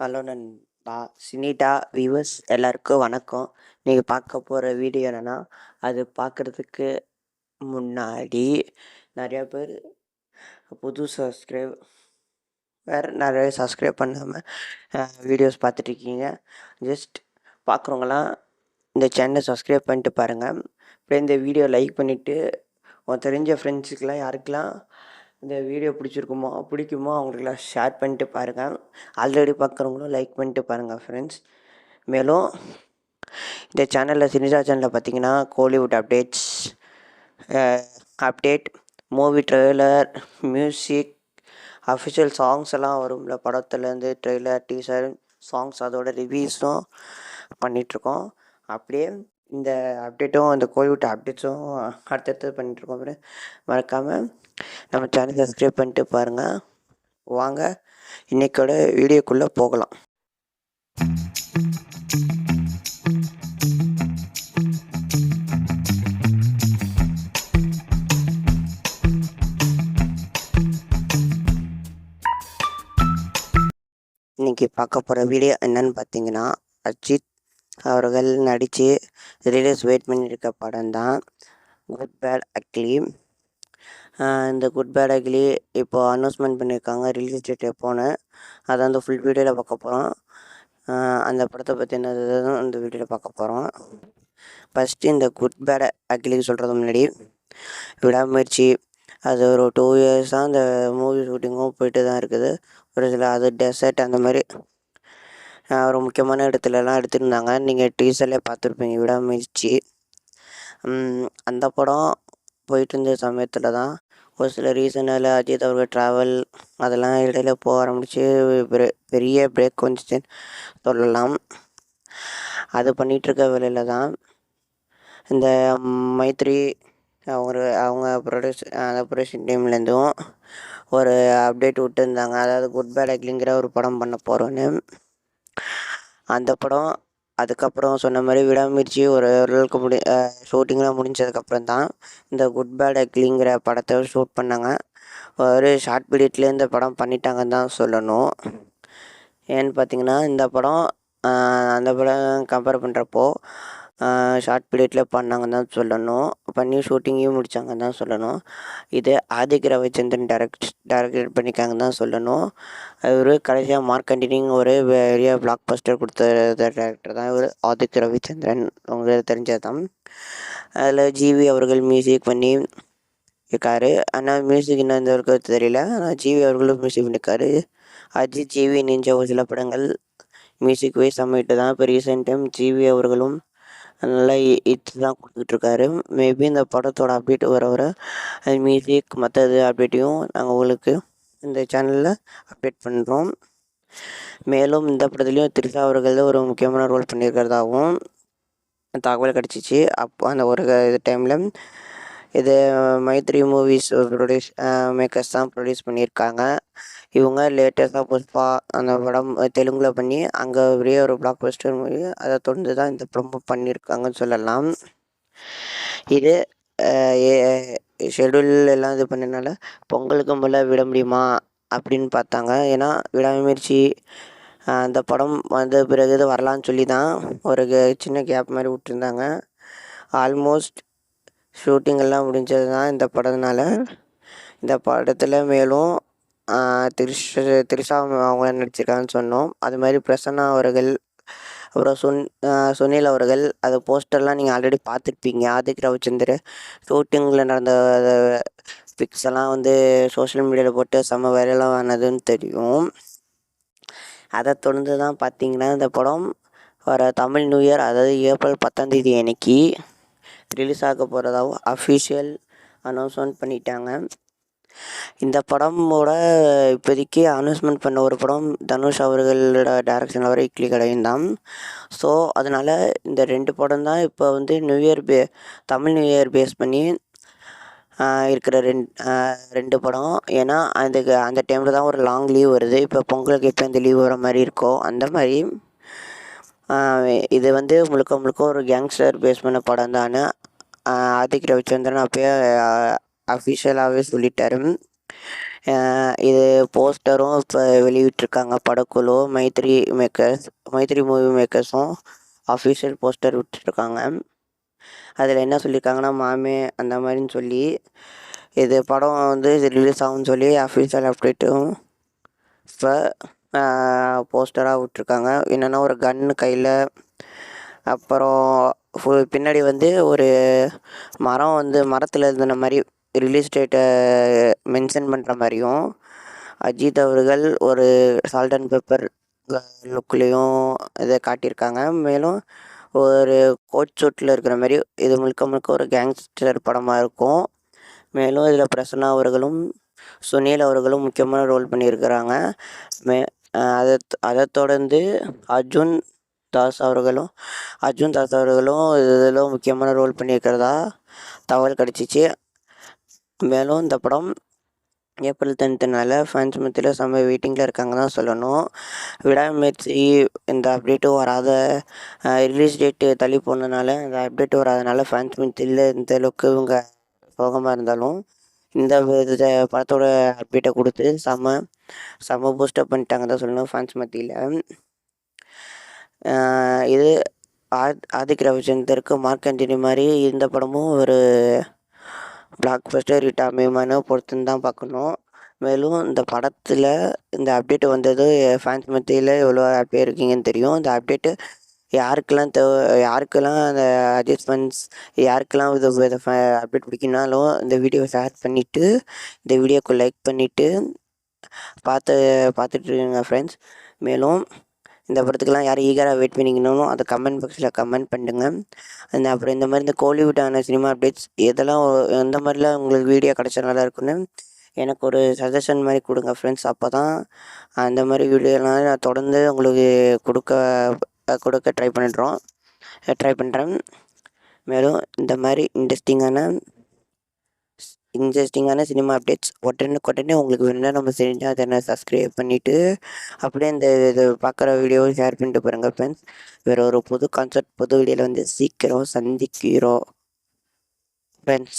Hello நண்பா, சினிடா viewers எல்லாருக்கும் வணக்கம். நீங்கள் பார்க்க போகிற வீடியோ என்னென்னா, அது பார்க்குறதுக்கு முன்னாடி நிறையா பேர் புது நிறைய சப்ஸ்கிரைப் பண்ணாமல் வீடியோஸ் பார்த்துட்ருக்கீங்க. ஜஸ்ட் பார்க்குறவங்களாம் இந்த சேனலை சப்ஸ்கிரைப் பண்ணிட்டு பாருங்கள். அப்புறம் இந்த வீடியோ லைக் பண்ணிவிட்டு தெரிஞ்ச ஃப்ரெண்ட்ஸுக்கெலாம் யாருக்கெல்லாம் இந்த வீடியோ பிடிக்குமோ அவங்களுக்கெல்லாம் ஷேர் பண்ணிட்டு பாருங்கள். ஆல்ரெடி பார்க்குறவங்களும் லைக் பண்ணிட்டு பாருங்கள் ஃப்ரெண்ட்ஸ். மேலும் இந்த சேனலில் சினிசா சேனலில் பார்த்தீங்கன்னா Kollywood update, movie trailer, music, official songs எல்லாம் வரும்ல, படத்துலேருந்து ட்ரெய்லர், டீசர், சாங்ஸ், அதோட ரிவ்யூஸும் பண்ணிகிட்ருக்கோம். அப்படியே இந்த அப்டேட்டும் இந்த கோலிவுட் அப்டேட்ஸும் அடுத்தடுத்து பண்ணிகிட்ருக்கோம். மறக்காமல் நம்ம சேனல் சப்ஸ்கிரைப் பண்ணிட்டு பாருங்கள். வாங்க இன்றைக்கோட வீடியோக்குள்ளே போகலாம். இன்றைக்கி பார்க்க போகிற வீடியோ என்னன்னு பார்த்தீங்கன்னா, அஜித் அவர்கள் நடித்து ரிலீஸ் வெயிட் பண்ணியிருக்க படம் தான் குட் பேட் அக்லி. இந்த குட் பேட் அக்லி இப்போது அனௌன்ஸ்மெண்ட் பண்ணியிருக்காங்க, ரிலீஸ் டேட் எப்போன்னு. அதை வந்து ஃபுல் வீடியோவில் பார்க்க போகிறோம். அந்த படத்தை பற்றி என்னதும் இந்த வீடியோவில் பார்க்க போகிறோம். ஃபஸ்ட்டு இந்த குட் பேட் அக்லிக்கு சொல்கிறது முன்னாடி, விடாமுயற்சி அது ஒரு 2 இயர்ஸாக அந்த மூவி ஷூட்டிங்கும் போயிட்டு தான் இருக்குது. ஒரு சில அது டெசர்ட் அந்த மாதிரி ஒரு முக்கியமான இடத்துலலாம் எடுத்துருந்தாங்க. நீங்கள் டீசர்லேயே பார்த்துருப்பீங்க விடாமுயற்சி. அந்த படம் போயிட்டு இருந்த சமயத்தில் தான் ஒரு சில ரீசனால் அஜித் அவர்கள் ட்ராவல் அதெல்லாம் இடையில போக ஆரம்பிச்சு பெரிய பிரேக் வந்துச்சுன்னு சொல்லலாம். அது பண்ணிகிட்ருக்க வேலையில் தான் இந்த மைத்ரி அவங்க ப்ரொடக்ஷன் டீம்லேருந்தும் ஒரு அப்டேட் விட்டுருந்தாங்க. அதாவது குட் பேட் அக்லிங்கிற ஒரு படம் பண்ண போகிறோன்னு. அந்த படம் அதுக்கப்புறம் சொன்ன மாதிரி விடாமுயற்சி ஓரளவுக்கு ஷூட்டிங்லாம் முடிஞ்சதுக்கப்புறம் தான் இந்த குட் பேட் அக்லிங்கிற படத்தை ஷூட் பண்ணாங்க. ஒரு ஷார்ட் பீரியட்லேயே இந்த படம் பண்ணிட்டாங்கன்னு தான் சொல்லணும். ஏன்னு பார்த்தீங்கன்னா, இந்த படம் அந்த படம் கம்பேர் பண்ணுறப்போ ஷார்ட் பீரியடில் பண்ணாங்கன்னு தான் சொல்லணும். பண்ணி ஷூட்டிங்கையும் முடித்தாங்கன்னு தான் சொல்லணும். இது ஆதிக் ரவிச்சந்திரன் டைரக்ட் பண்ணியிருக்காங்கன்னு தான் சொல்லணும். அவர் கடைசியாக மார்க்கண்டினிங் ஒரு பெரிய பிளாக் பஸ்டர் கொடுத்த டேரக்டர் தான் இவர் ஆதிக் ரவிச்சந்திரன், உங்களுக்கு தெரிஞ்சது தான். அதில் ஜிவி அவர்கள் மியூசிக் பண்ணி இருக்காரு. ஆனால் மியூசிக் இன்னும் இந்த வரைக்கும் தெரியல. ஆனால் ஜிவி அவர்களும் மியூசிக் பண்ணியிருக்காரு. அஜித் ஜிவி நிஞ்ச ஒரு சில படங்கள் மியூசிக் வைஸ் சமைட்டு தான். இப்போ ரீசெண்ட் டைம் ஜிவி அவர்களும் நல்லா இட்ஸ் தான் கொடுத்துட்ருக்காரு. மேபி இந்த படத்தோட அப்டேட் வர மியூசிக் மற்றது அப்டேட்டையும் நாங்கள் உங்களுக்கு இந்த சேனலில் அப்டேட் பண்ணுறோம். மேலும் இந்த படத்துலேயும் த்ரிஷா அவர்கள் ஒரு முக்கியமான ரோல் பண்ணியிருக்கிறதாகவும் தகவல் கிடச்சிச்சு. அப்போ அந்த ஒரு டைமில் இது மைத்ரி மூவிஸ் மேக்கர்ஸ் தான் ப்ரொடியூஸ் பண்ணியிருக்காங்க. இவங்க லேட்டஸ்ட்டாக புஷ்பா அந்த படம் தெலுங்கில் பண்ணி அங்கே ஒரே ஒரு பிளாக் பஸ்டர் மூவி, அதை தொடர்ந்து தான் இந்த படம் பண்ணியிருக்காங்கன்னு சொல்லலாம். இது ஷெடியூல் எல்லாம் இது பண்ணனால பொங்கலுக்கு மேலே விட முடியுமா அப்படின்னு பார்த்தாங்க. ஏன்னா விடாமுயற்சி அந்த படம் வந்த பிறகு இது வரலான்னு சொல்லி தான் ஒரு சின்ன கேப் மாதிரி விட்டுருந்தாங்க. ஆல்மோஸ்ட் ஷூட்டிங்கெல்லாம் முடிஞ்சது தான் இந்த படத்தினால. இந்த படத்தில் மேலும் த்ரிஷா அவங்க நடிச்சிருக்காங்கன்னு சொன்னோம். அது மாதிரி பிரசன்னா அவர்கள், அப்புறம் சுனில் அவர்கள், அது போஸ்டர்லாம் நீங்கள் ஆல்ரெடி பார்த்துருப்பீங்க. ஆதிக் ரவிச்சந்திரன் ஷூட்டிங்கில் நடந்த பிக்ஸ் எல்லாம் வந்து சோஷியல் மீடியாவில் போட்டு செம்ம வைரலாக ஆனதுன்னு தெரியும். அதை தொடர்ந்து தான் பார்த்தீங்கன்னா இந்த படம் வர தமிழ் நியூ இயர், அதாவது ஏப்ரல் 10ஆம் அன்னைக்கு ரிலீஸ் ஆக போகிறதாகவும் அஃபிஷியல் அனௌன்ஸ்மெண்ட் பண்ணிட்டாங்க. இந்த படமோட இப்போதைக்கு அனௌன்ஸ்மெண்ட் பண்ண ஒரு படம் தனுஷ் அவர்களோட டைரக்ஷனில் வர இட்லி கடையும் தான். ஸோ அதனால் இந்த 2 படம் தான் இப்போ வந்து தமிழ் நியூ இயர் பேஸ் பண்ணி இருக்கிற 2 படம். ஏன்னா அந்த டைமில் தான் ஒரு லாங் லீவ் வருது. இப்போ பொங்கலுக்கு எப்போ இந்த லீவ் வர மாதிரி இருக்கோ அந்த மாதிரி இது வந்து முழுக்க ஒரு கேங்ஸ்டர் பேஸ் பண்ண படம் தானே ஆதிக் ரவிச்சந்திரன் அப்போயே அஃபிஷியலாகவே சொல்லிட்டாரு. இது போஸ்டரும் இப்போ வெளியிட்டிருக்காங்க. படக்குழு மைத்ரி மூவி மேக்கர்ஸும் அஃபிஷியல் போஸ்டர் விட்டுருக்காங்க. அதில் என்ன சொல்லியிருக்காங்கன்னா, மாமே அந்த மாதிரின்னு சொல்லி இது படம் வந்து ரிலீஸ் ஆகும்னு சொல்லி அஃபிஷியல் அப்டேட்டும் இப்போ போஸ்டராக விட்ருக்காங்க. என்னென்னா ஒரு கன்று கையில், அப்புறம் பின்னாடி வந்து ஒரு மரம் வந்து மரத்தில் இருந்த மாதிரி ரிலீஸ் டேட்டை மென்ஷன் பண்ணுற மாதிரியும், அஜித் அவர்கள் ஒரு சால்ட் அண்ட் பெப்பர் லுக்லேயும் இதை காட்டியிருக்காங்க. மேலும் ஒரு கோட் சூட்டில் இருக்கிற மாதிரி இது முழுக்க முழுக்க ஒரு கேங்ஸ்டர் படமாக இருக்கும். மேலும் இதில் பிரசன்னா அவர்களும் சுனில் அவர்களும் முக்கியமான ரோல் பண்ணியிருக்கிறாங்க. அதை தொடர்ந்து அர்ஜுன் தாஸ் அவர்களும் இதில் முக்கியமான ரோல் பண்ணியிருக்கிறதா தகவல் கிடச்சிச்சு. மேலும் இந்த படம் ஏப்ரல் 10னால ஃபேன்ஸ் மத்தியில் செம்ம வெயிட்டிங்கில் இருக்காங்க தான் சொல்லணும். விடாமுயற்சி இந்த அப்டேட்டும் வராத, ரிலீஸ் டேட்டு தள்ளி போனதுனால இந்த அப்டேட்டு வராதனால ஃபேன்ஸ் மத்தியில் இந்த அளவுக்கு இவங்க சோகமாக இருந்தாலும் இந்த படத்தோட அப்டேட்டை கொடுத்து செம்ம பூஸ்டப் பண்ணிட்டாங்க தான் சொல்லணும் ஃபேன்ஸ் மத்தியில். இது ஆதிக் ரவிச்சந்தருக்கு மார்க் ஆண்டனி மாதிரி இந்த படமும் ஒரு பிளாக் பஸ்டர் ஹிட் அமையுமானு பொறுத்துன்னு தான் பார்க்கணும். மேலும் இந்த படத்தில் இந்த அப்டேட்டு வந்தது ஃபேன்ஸ் மத்தியில் எவ்வளோ ஹாப்பியாக இருக்கீங்கன்னு தெரியும். இந்த அப்டேட்டு யாருக்கெல்லாம் அந்த அஜித் ஃபேன்ஸ் யாருக்கெல்லாம் இது அப்டேட் பிடிக்குனாலும் இந்த வீடியோவை ஷேர் பண்ணிவிட்டு இந்த வீடியோக்கு லைக் பண்ணிவிட்டு பார்த்துட்ருக்கீங்க ஃப்ரெண்ட்ஸ். மேலும் இந்த படத்துக்கெல்லாம் யார் ஈகராக வெயிட் பண்ணிக்கணும் அதை கமெண்ட் பாக்ஸில் கமெண்ட் பண்ணுங்கள். அப்புறம் இந்த மாதிரி இந்த கோலிவுட்டான சினிமா அப்டேட்ஸ் எந்த மாதிரிலாம் உங்களுக்கு வீடியோ கிடச்சா நல்லா இருக்குன்னு எனக்கு ஒரு சஜஷன் மாதிரி கொடுங்க ஃப்ரெண்ட்ஸ். அப்போ தான் அந்த மாதிரி வீடியோலாம் நான் தொடர்ந்து உங்களுக்கு கொடுக்க ட்ரை பண்ணுறேன். மேலும் இந்த மாதிரி இன்ட்ரெஸ்டிங்கான சினிமா அப்டேட்ஸ் உடனே உங்களுக்கு வேணும்னா நம்ம செஞ்சால் அதை சப்ஸ்கிரைப் பண்ணிவிட்டு அப்படியே இது பார்க்குற வீடியோவை ஷேர் பண்ணிட்டு போகிறேங்க ஃப்ரெண்ட்ஸ். வேறு ஒரு புது கான்செப்ட் புது வீடியோவில் வந்து சீக்கிரம் சந்திக்கிறோம் ஃப்ரெண்ட்ஸ்.